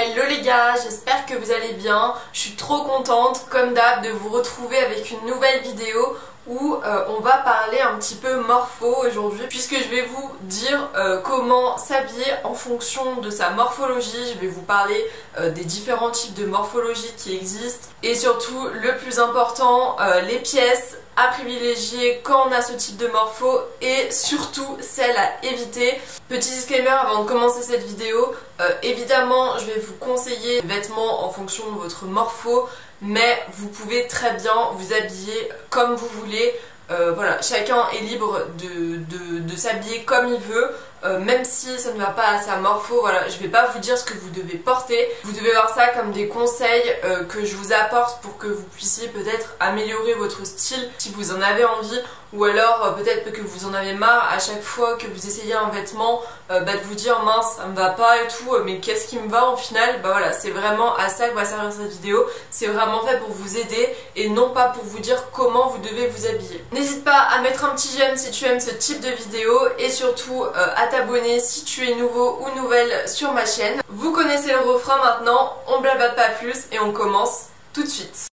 Hello les gars, j'espère que vous allez bien. Je suis trop contente, comme d'hab, de vous retrouver avec une nouvelle vidéo où on va parler un petit peu morpho aujourd'hui, puisque je vais vous dire comment s'habiller en fonction de sa morphologie. Je vais vous parler des différents types de morphologie qui existent et surtout, le plus important, les pièces à privilégier quand on a ce type de morpho et surtout celles à éviter. Petit disclaimer avant de commencer cette vidéo, évidemment je vais vous conseiller des vêtements en fonction de votre morpho, mais vous pouvez très bien vous habiller comme vous voulez. Voilà, chacun est libre de s'habiller comme il veut, même si ça ne va pas à sa morpho. Voilà, je vais pas vous dire ce que vous devez porter, vous devez voir ça comme des conseils que je vous apporte pour que vous puissiez peut-être améliorer votre style si vous en avez envie, ou alors peut-être que vous en avez marre à chaque fois que vous essayez un vêtement de vous dire mince ça me va pas et tout, mais qu'est-ce qui me va en final. Bah voilà, c'est vraiment à ça que va servir cette vidéo, c'est vraiment fait pour vous aider et non pas pour vous dire comment vous devez vous habiller. N'hésite pas à mettre un petit j'aime si tu aimes ce type de vidéo et surtout à t'abonner si tu es nouveau ou nouvelle sur ma chaîne. Vous connaissez le refrain maintenant, on blabate pas plus et on commence tout de suite.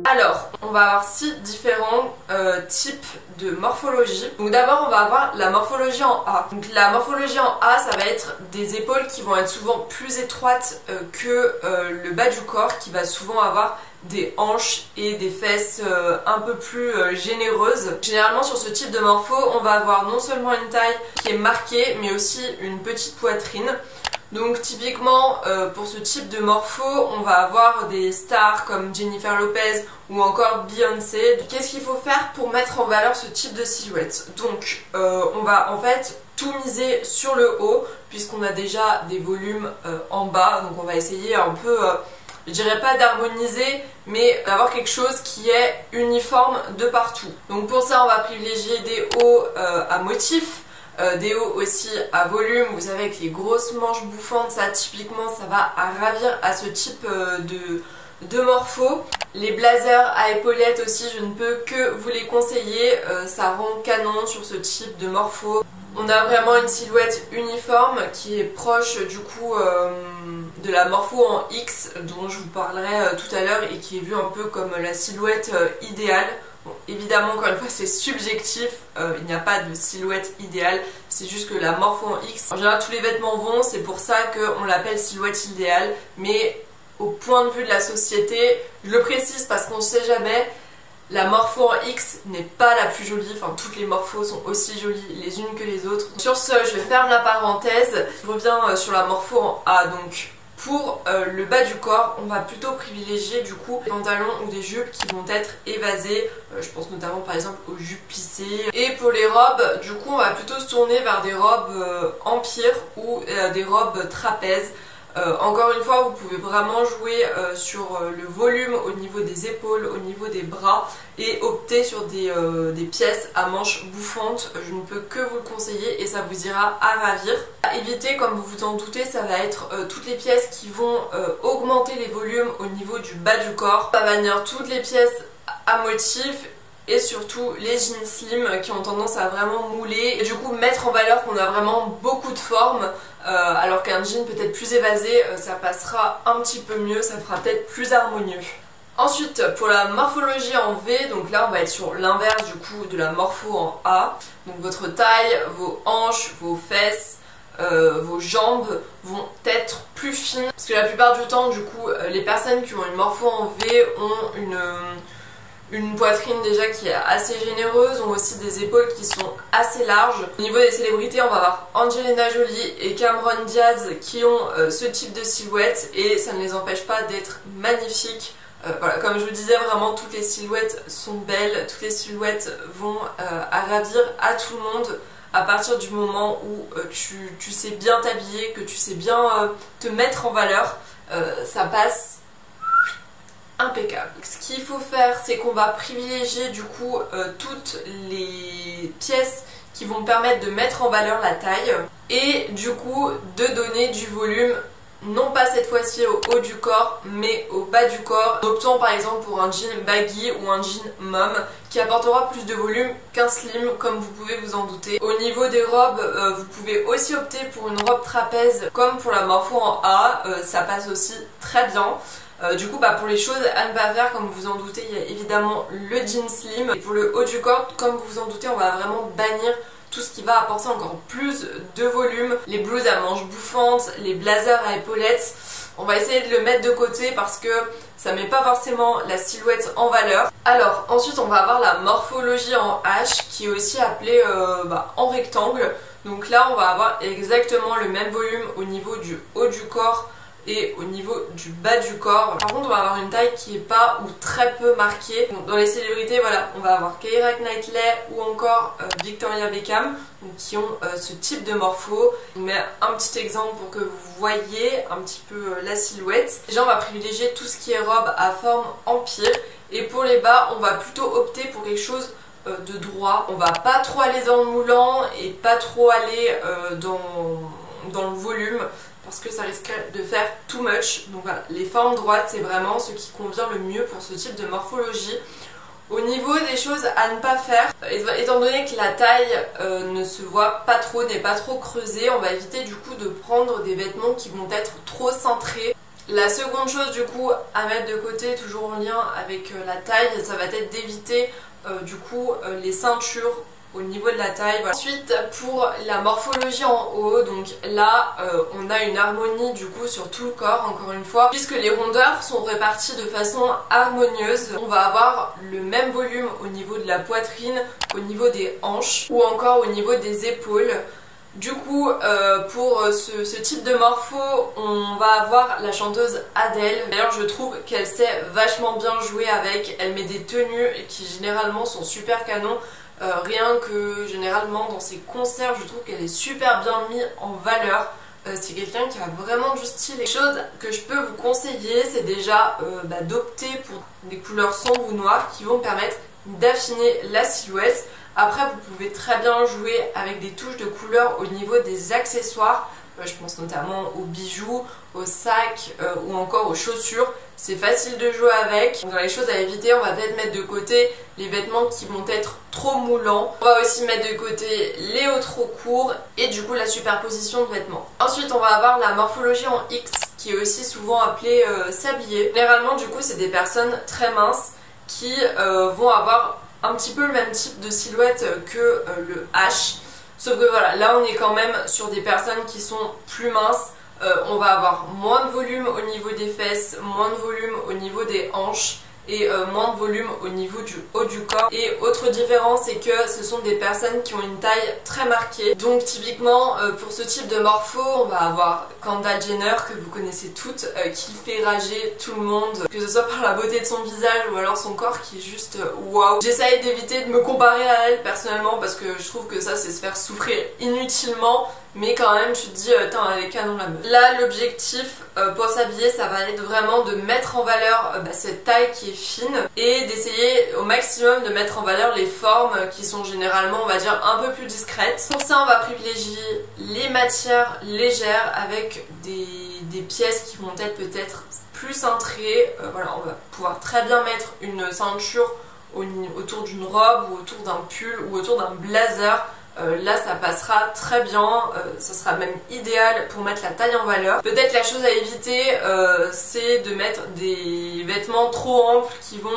Alors, on va avoir 6 différents types de morphologie. Donc d'abord on va avoir la morphologie en A. Donc la morphologie en A, ça va être des épaules qui vont être souvent plus étroites que le bas du corps, qui va souvent avoir des hanches et des fesses un peu plus généreuses. Généralement sur ce type de morpho, on va avoir non seulement une taille qui est marquée, mais aussi une petite poitrine. Donc typiquement pour ce type de morpho, on va avoir des stars comme Jennifer Lopez ou encore Beyoncé. Qu'est-ce qu'il faut faire pour mettre en valeur ce type de silhouette? Donc on va en fait tout miser sur le haut, puisqu'on a déjà des volumes en bas. Donc on va essayer un peu, je dirais pas d'harmoniser, mais d'avoir quelque chose qui est uniforme de partout. Donc pour ça on va privilégier des hauts à motifs. Des hauts aussi à volume, vous savez, avec les grosses manches bouffantes, ça typiquement ça va à ravir à ce type de morpho. Les blazers à épaulettes aussi, je ne peux que vous les conseiller, ça rend canon sur ce type de morpho. On a vraiment une silhouette uniforme qui est proche du coup de la morpho en X dont je vous parlerai tout à l'heure et qui est vue un peu comme la silhouette idéale. Bon, évidemment, encore une fois, c'est subjectif, il n'y a pas de silhouette idéale, c'est juste que la morpho en X, en général tous les vêtements vont, c'est pour ça qu'on l'appelle silhouette idéale, mais au point de vue de la société, je le précise parce qu'on ne sait jamais, la morpho en X n'est pas la plus jolie, enfin toutes les morphos sont aussi jolies les unes que les autres. Sur ce, je vais fermer la parenthèse, je reviens sur la morpho en A. Donc pour le bas du corps, on va plutôt privilégier du coup des pantalons ou des jupes qui vont être évasées. Je pense notamment par exemple aux jupes plissées. Et pour les robes, du coup on va plutôt se tourner vers des robes empire ou des robes trapèzes. Encore une fois, vous pouvez vraiment jouer sur le volume au niveau des épaules, au niveau des bras et opter sur des pièces à manches bouffantes. Je ne peux que vous le conseiller et ça vous ira à ravir. À éviter, comme vous vous en doutez, ça va être toutes les pièces qui vont augmenter les volumes au niveau du bas du corps. Ça va venir toutes les pièces à motifs et surtout les jeans slim qui ont tendance à vraiment mouler et du coup mettre en valeur qu'on a vraiment beaucoup de forme, alors qu'un jean peut-être plus évasé, ça passera un petit peu mieux, ça fera peut-être plus harmonieux. Ensuite pour la morphologie en V, donc là on va être sur l'inverse du coup de la morpho en A. Donc votre taille, vos hanches, vos fesses, vos jambes vont être plus fines, parce que la plupart du temps du coup les personnes qui ont une morpho en V ont une poitrine déjà qui est assez généreuse, ont aussi des épaules qui sont assez larges. Au niveau des célébrités, on va avoir Angelina Jolie et Cameron Diaz qui ont ce type de silhouette et ça ne les empêche pas d'être magnifiques. Voilà, comme je vous disais, vraiment toutes les silhouettes sont belles, toutes les silhouettes vont à ravir à tout le monde à partir du moment où tu sais bien t'habiller, que tu sais bien te mettre en valeur, ça passe impeccable. Ce qu'il faut faire, c'est qu'on va privilégier du coup toutes les pièces qui vont permettre de mettre en valeur la taille et du coup de donner du volume non pas cette fois-ci au haut du corps mais au bas du corps, en optant par exemple pour un jean baggy ou un jean mom qui apportera plus de volume qu'un slim comme vous pouvez vous en douter. Au niveau des robes, vous pouvez aussi opter pour une robe trapèze comme pour la morpho en A, ça passe aussi très bien. Du coup pour les choses à ne pas faire, comme vous en doutez, il y a évidemment le jean slim. Et pour le haut du corps, comme vous en doutez, on va vraiment bannir tout ce qui va apporter encore plus de volume. Les blouses à manches bouffantes, les blazers à épaulettes, on va essayer de le mettre de côté parce que ça met pas forcément la silhouette en valeur. Alors ensuite on va avoir la morphologie en H qui est aussi appelée en rectangle. Donc là on va avoir exactement le même volume au niveau du haut du corps et au niveau du bas du corps. Par contre on va avoir une taille qui est pas ou très peu marquée. Donc, dans les célébrités, voilà, on va avoir Keira Knightley ou encore Victoria Beckham, donc, qui ont ce type de morpho. Je vous mets un petit exemple pour que vous voyez un petit peu la silhouette. Déjà on va privilégier tout ce qui est robe à forme empire, et pour les bas on va plutôt opter pour quelque chose de droit. On va pas trop aller dans le moulant et pas trop aller dans le volume, parce que ça risquerait de faire too much. Donc voilà, les formes droites c'est vraiment ce qui convient le mieux pour ce type de morphologie. Au niveau des choses à ne pas faire, étant donné que la taille ne se voit pas trop, n'est pas trop creusée, on va éviter du coup de prendre des vêtements qui vont être trop cintrés. La seconde chose du coup à mettre de côté, toujours en lien avec la taille, ça va être d'éviter du coup les ceintures au niveau de la taille. Voilà. Ensuite pour la morphologie en haut, donc là on a une harmonie du coup sur tout le corps, encore une fois, puisque les rondeurs sont réparties de façon harmonieuse. On va avoir le même volume au niveau de la poitrine, au niveau des hanches ou encore au niveau des épaules. Du coup pour ce type de morpho on va avoir la chanteuse Adele. D'ailleurs je trouve qu'elle sait vachement bien jouer avec, elle met des tenues qui généralement sont super canons. Rien que généralement dans ses concerts je trouve qu'elle est super bien mise en valeur. C'est quelqu'un qui a vraiment du style. Les choses que je peux vous conseiller, c'est déjà d'opter pour des couleurs sombres ou noires qui vont permettre d'affiner la silhouette. Après vous pouvez très bien jouer avec des touches de couleurs au niveau des accessoires. Je pense notamment aux bijoux, aux sacs ou encore aux chaussures. C'est facile de jouer avec. Donc dans les choses à éviter, on va peut-être mettre de côté les vêtements qui vont être trop moulants. On va aussi mettre de côté les hauts trop courts et du coup la superposition de vêtements. Ensuite on va avoir la morphologie en X qui est aussi souvent appelée sablier. Généralement du coup c'est des personnes très minces qui vont avoir un petit peu le même type de silhouette que le H. Sauf que voilà, là on est quand même sur des personnes qui sont plus minces. On va avoir moins de volume au niveau des fesses, moins de volume au niveau des hanches et moins de volume au niveau du haut du corps. Et autre différence, c'est que ce sont des personnes qui ont une taille très marquée. Donc typiquement pour ce type de morpho, on va avoir Kendall Jenner que vous connaissez toutes, qui fait rager tout le monde, que ce soit par la beauté de son visage ou alors son corps qui est juste waouh. J'essaye d'éviter de me comparer à elle personnellement parce que je trouve que ça c'est se faire souffrir inutilement. Mais quand même tu te dis, elle est canon la meuf. Là l'objectif pour s'habiller ça va être vraiment de mettre en valeur cette taille qui est fine et d'essayer au maximum de mettre en valeur les formes qui sont généralement on va dire un peu plus discrètes. Pour ça on va privilégier les matières légères avec des pièces qui vont être peut-être plus cintrées. Voilà, on va pouvoir très bien mettre une ceinture autour d'une robe ou autour d'un pull ou autour d'un blazer. Là ça passera très bien, ça sera même idéal pour mettre la taille en valeur. Peut-être la chose à éviter c'est de mettre des vêtements trop amples qui vont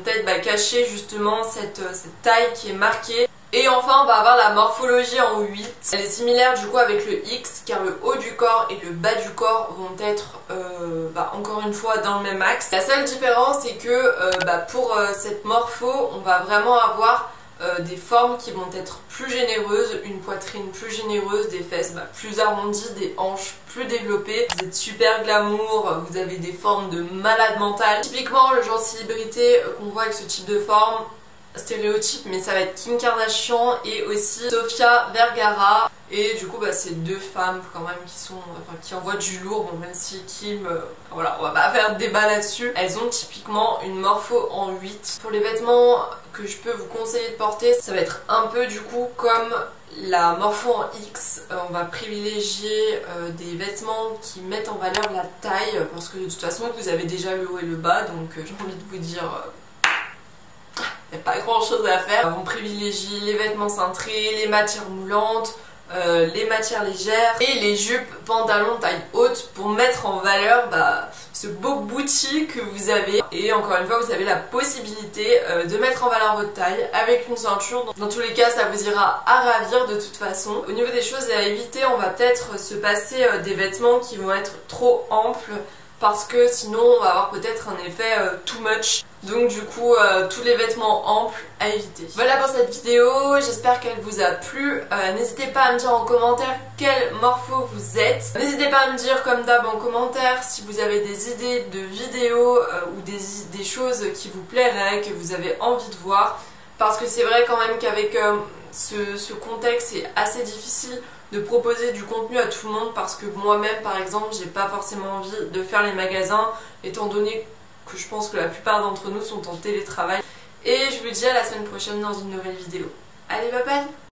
peut-être cacher justement cette taille qui est marquée. Et enfin on va avoir la morphologie en 8. Elle est similaire du coup avec le X car le haut du corps et le bas du corps vont être encore une fois dans le même axe. La seule différence c'est que pour cette morpho on va vraiment avoir des formes qui vont être plus généreuses, une poitrine plus généreuse, des fesses plus arrondies, des hanches plus développées. Vous êtes super glamour, vous avez des formes de malade mental. Typiquement le genre de célébrité qu'on voit avec ce type de forme, stéréotype, mais ça va être Kim Kardashian et aussi Sofia Vergara. Et du coup bah, c'est deux femmes quand même qui envoient du lourd, bon, même si Kim, voilà, on va pas faire de débat là-dessus. Elles ont typiquement une morpho en 8. Pour les vêtements que je peux vous conseiller de porter, ça va être un peu du coup comme la morpho en X. On va privilégier des vêtements qui mettent en valeur la taille, parce que de toute façon vous avez déjà le haut et le bas, donc j'ai envie de vous dire... il n'y a pas grand chose à faire. On privilégie les vêtements cintrés, les matières moulantes, les matières légères et les jupes pantalons taille haute pour mettre en valeur ce beau booty que vous avez. Et encore une fois vous avez la possibilité de mettre en valeur votre taille avec une ceinture. Dans tous les cas ça vous ira à ravir de toute façon. Au niveau des choses à éviter, on va peut-être se passer des vêtements qui vont être trop amples, parce que sinon on va avoir peut-être un effet too much. Donc du coup tous les vêtements amples à éviter. Voilà pour cette vidéo, j'espère qu'elle vous a plu. N'hésitez pas à me dire en commentaire quel morpho vous êtes. N'hésitez pas à me dire comme d'hab en commentaire si vous avez des idées de vidéos ou des choses qui vous plairaient, que vous avez envie de voir. Parce que c'est vrai quand même qu'avec ce contexte c'est assez difficile de proposer du contenu à tout le monde, parce que moi-même par exemple j'ai pas forcément envie de faire les magasins étant donné que je pense que la plupart d'entre nous sont en télétravail. Et je vous dis à la semaine prochaine dans une nouvelle vidéo. Allez, bye bye!